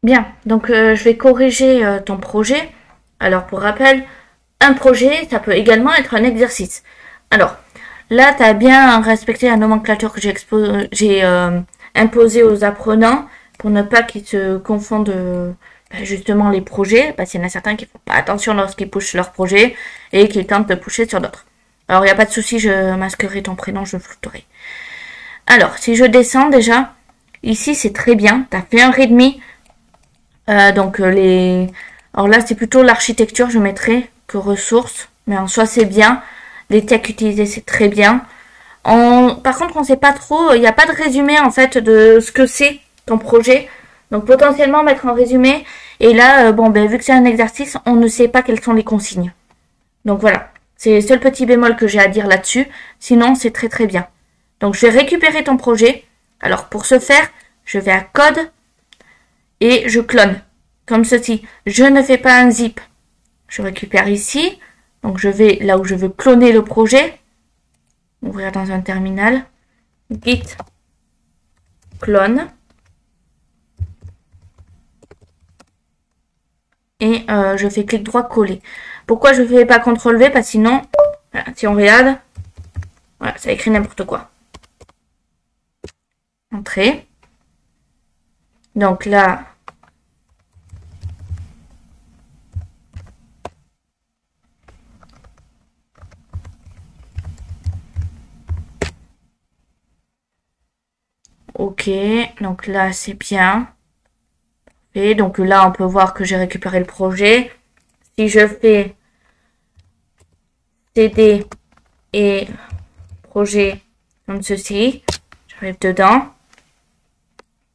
Bien, donc je vais corriger ton projet. Alors pour rappel, un projet, ça peut également être un exercice. Alors là, tu as bien respecté la nomenclature que j'ai imposée aux apprenants pour ne pas qu'ils se confondent justement les projets, parce qu'il y en a certains qui font pas attention lorsqu'ils pushent leur projet et qui tentent de pusher sur d'autres. Alors il n'y a pas de souci, je masquerai ton prénom, je le flouterai. Alors, si je descends déjà, ici c'est très bien, tu as fait un readme. Alors là, c'est plutôt l'architecture, je mettrai que ressources. Mais en soi, c'est bien. Les techs utilisés, c'est très bien. Par contre, on sait pas trop, il n'y a pas de résumé, en fait, de ce que c'est ton projet. Donc, potentiellement, mettre un résumé. Et là, vu que c'est un exercice, on ne sait pas quelles sont les consignes. Donc, voilà. C'est le seul petit bémol que j'ai à dire là-dessus. Sinon, c'est très, très bien. Donc, je vais récupérer ton projet. Alors, pour ce faire, je vais à code et je clone. Comme ceci. Je ne fais pas un zip. Je récupère ici. Donc, je vais là où je veux cloner le projet. Ouvrir dans un terminal. Git clone. Et je fais clic droit coller. Pourquoi je ne fais pas CTRL V? Parce que sinon, voilà, si on regarde, voilà, ça écrit n'importe quoi. Entrée. Donc là, ok, donc là c'est bien. Et donc là on peut voir que j'ai récupéré le projet. Si je fais CD et projet comme ceci, j'arrive dedans.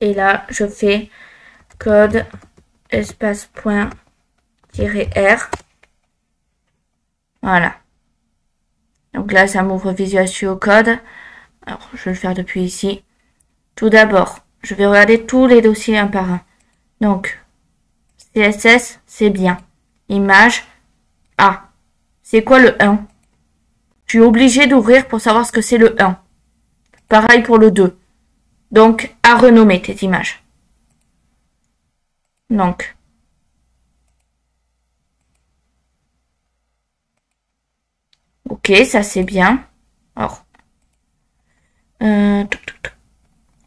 Et là je fais code espace point -r. Voilà. Donc là ça m'ouvre Visual Studio Code. Alors je vais le faire depuis ici. Tout d'abord, je vais regarder tous les dossiers un par un. Donc, CSS, c'est bien. Image, A. C'est quoi le 1? Je suis obligé d'ouvrir pour savoir ce que c'est le 1. Pareil pour le 2. Donc, à renommer tes images. Donc, ok, ça c'est bien. Alors,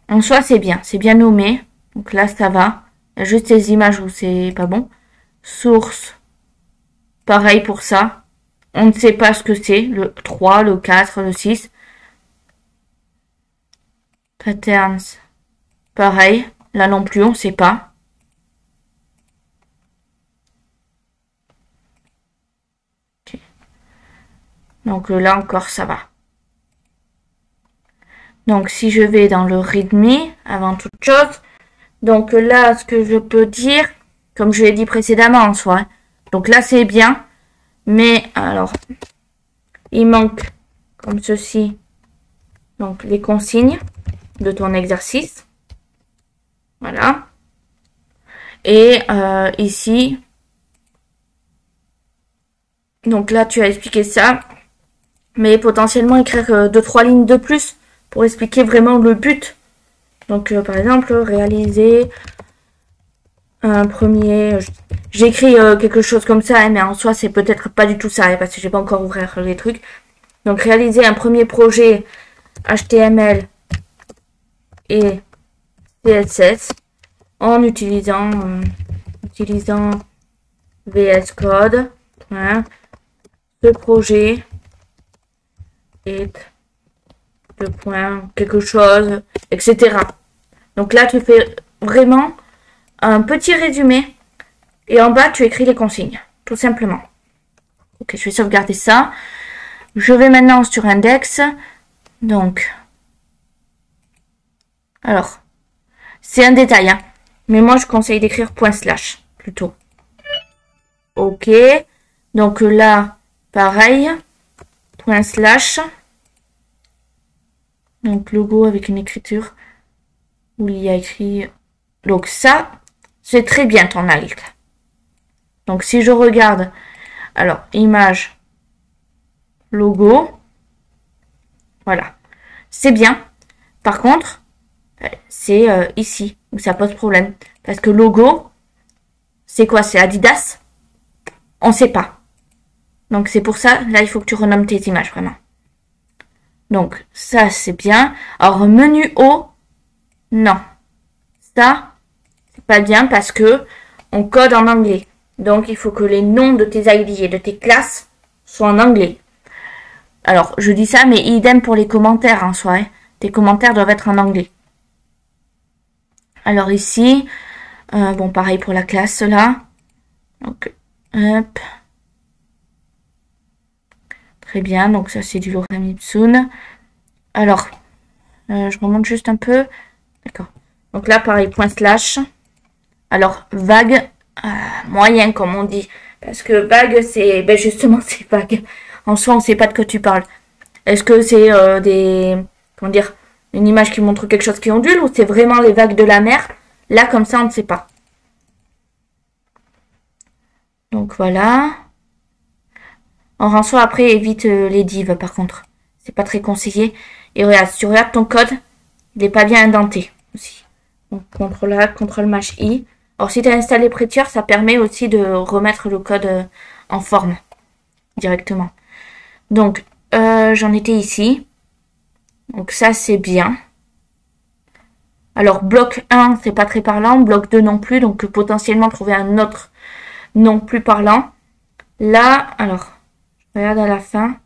en soi, c'est bien nommé. Donc là, ça va. Il y a juste les images où c'est pas bon. Source, pareil pour ça. On ne sait pas ce que c'est. Le 3, le 4, le 6. Patterns, pareil. Là non plus, on ne sait pas. Okay. Donc là encore, ça va. Donc si je vais dans le readme, avant toute chose, donc là, ce que je peux dire, comme je l'ai dit précédemment en soi, hein, donc là c'est bien, mais alors, il manque comme ceci, donc les consignes de ton exercice. Voilà. Et ici, donc là tu as expliqué ça, mais potentiellement écrire 2-3 lignes de plus pour expliquer vraiment le but. Donc par exemple, réaliser un premier... J'ai écrit quelque chose comme ça, hein, mais en soi c'est peut-être pas du tout ça, hein, parce que j'ai pas encore ouvert les trucs. Donc réaliser un premier projet HTML et CSS en utilisant VS Code. Hein. Ce projet est le point quelque chose, etc. Donc là, tu fais vraiment un petit résumé et en bas, tu écris les consignes, tout simplement. Ok, je vais sauvegarder ça. Je vais maintenant sur index. Donc, alors, c'est un détail, hein, mais moi, je conseille d'écrire // plutôt. Ok, donc là, pareil, // donc logo avec une écriture où il y a écrit, donc ça, c'est très bien ton alt. Donc si je regarde, alors image, logo, voilà, c'est bien. Par contre, c'est ici où ça pose problème, parce que logo, c'est quoi? C'est Adidas? On sait pas. Donc c'est pour ça, là il faut que tu renommes tes images vraiment. Donc ça c'est bien. Alors menu haut, non. Ça, c'est pas bien parce que on code en anglais. Donc il faut que les noms de tes ID et de tes classes soient en anglais. Alors je dis ça, mais idem pour les commentaires en soi. Hein. Tes commentaires doivent être en anglais. Alors ici, bon pareil pour la classe là. Donc hop. Très bien, donc ça c'est du lorem ipsum. Alors, je remonte juste un peu. D'accord. Donc là, pareil, point slash. Alors, vague, moyen comme on dit. Parce que vague, c'est... Ben justement, c'est vague. En soi, on ne sait pas de quoi tu parles. Est-ce que c'est comment dire, une image qui montre quelque chose qui ondule ou c'est vraiment les vagues de la mer? Là, comme ça, on ne sait pas. Donc voilà. En soi, après, évite les divs, par contre. C'est pas très conseillé. Et regarde, si tu regardes ton code, il n'est pas bien indenté aussi. Donc, CTRL A, CTRL Mach I. Alors, si tu as installé Prettier, ça permet aussi de remettre le code en forme directement. Donc, j'en étais ici. Donc, ça, c'est bien. Alors, bloc 1, c'est pas très parlant. Bloc 2 non plus. Donc, potentiellement, trouver un autre non plus parlant. Là, alors... Regarde à la fin.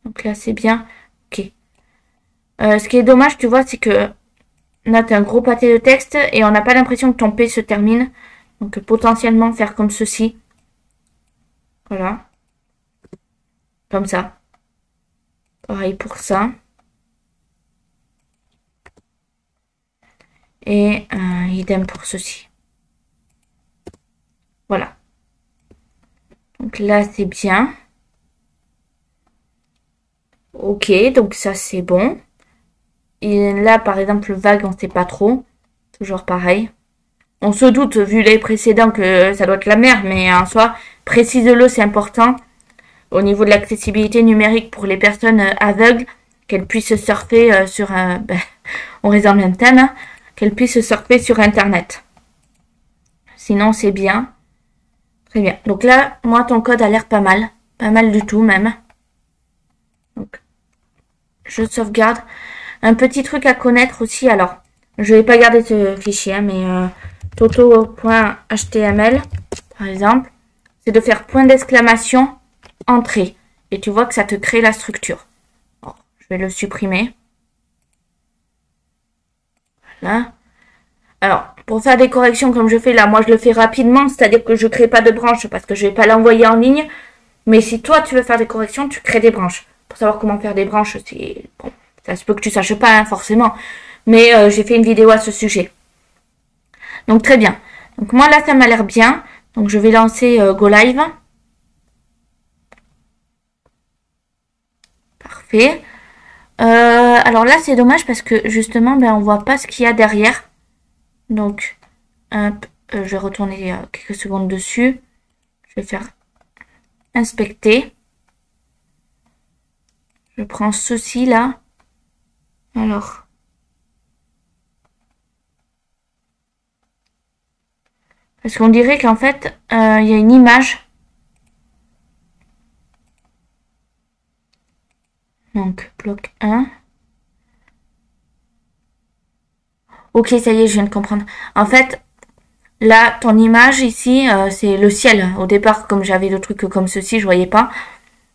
Donc là, c'est bien. Ok. Ce qui est dommage, tu vois, c'est que là, tu as un gros pâté de texte et on n'a pas l'impression que ton P se termine. Donc, potentiellement, faire comme ceci. Voilà. Comme ça. Pareil pour ça. Et idem pour ceci. Voilà. Donc là, c'est bien. Ok, donc ça, c'est bon. Et là, par exemple, vague, on ne sait pas trop. Toujours pareil. On se doute, vu les précédents, que ça doit être la merde, mais en soi, précise-le, c'est important. Au niveau de l'accessibilité numérique pour les personnes aveugles, qu'elles puissent surfer sur un... Ben, on reste dans le même thème, hein, qu'elles puissent surfer sur Internet. Sinon, c'est bien. Très bien. Donc là, moi, ton code a l'air pas mal. Pas mal du tout, même. Donc, je sauvegarde. Un petit truc à connaître aussi. Alors, je vais pas garder ce fichier, hein, mais toto.html, par exemple, c'est de faire point d'exclamation, entrée. Et tu vois que ça te crée la structure. Bon, je vais le supprimer. Voilà. Alors, pour faire des corrections comme je fais là, moi je le fais rapidement, c'est-à-dire que je ne crée pas de branche parce que je ne vais pas l'envoyer en ligne. Mais si toi tu veux faire des corrections, tu crées des branches. Pour savoir comment faire des branches, c'est bon, ça se peut que tu saches pas hein, forcément. Mais j'ai fait une vidéo à ce sujet. Donc très bien. Donc moi là ça m'a l'air bien. Donc je vais lancer Go Live. Parfait. Alors là c'est dommage parce que justement ben, on voit pas ce qu'il y a derrière. Donc hop, je vais retourner quelques secondes dessus. Je vais faire inspecter. Je prends ceci là. Alors. Parce qu'on dirait qu'en fait, il y a une image. Donc, bloc 1. Ok, ça y est, je viens de comprendre. En fait, là, ton image ici, c'est le ciel. Au départ, comme j'avais le truc comme ceci, je voyais pas.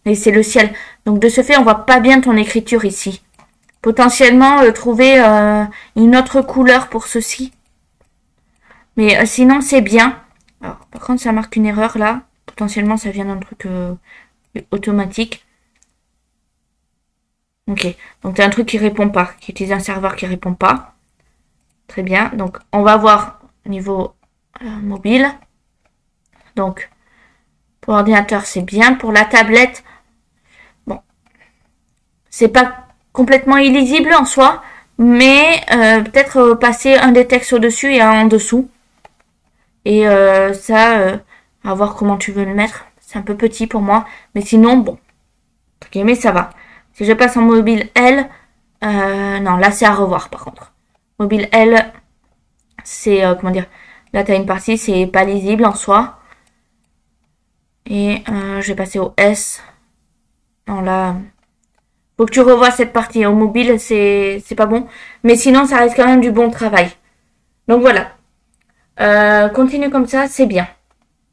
Mais c'est le ciel. Donc, de ce fait, on voit pas bien ton écriture ici. Potentiellement, trouver une autre couleur pour ceci. Mais sinon, c'est bien. Alors, par contre, ça marque une erreur là. Potentiellement, ça vient d'un truc automatique. Ok. Donc, t'as un truc qui répond pas. Qui utilise un serveur qui répond pas. Très bien. Donc, on va voir au niveau mobile. Donc, pour l'ordinateur, c'est bien. Pour la tablette, bon, c'est pas complètement illisible en soi. Mais peut-être passer un des textes au-dessus et un en dessous. Et ça, à voir comment tu veux le mettre. C'est un peu petit pour moi. Mais sinon, bon. Ok, mais ça va. Si je passe en mobile L, non, là c'est à revoir par contre. Mobile L, c'est, comment dire, Là, t'as une partie, c'est pas lisible en soi. Et je vais passer au S. Non, là, faut que tu revoies cette partie. Au mobile, c'est pas bon. Mais sinon, ça reste quand même du bon travail. Donc voilà. Continue comme ça, c'est bien.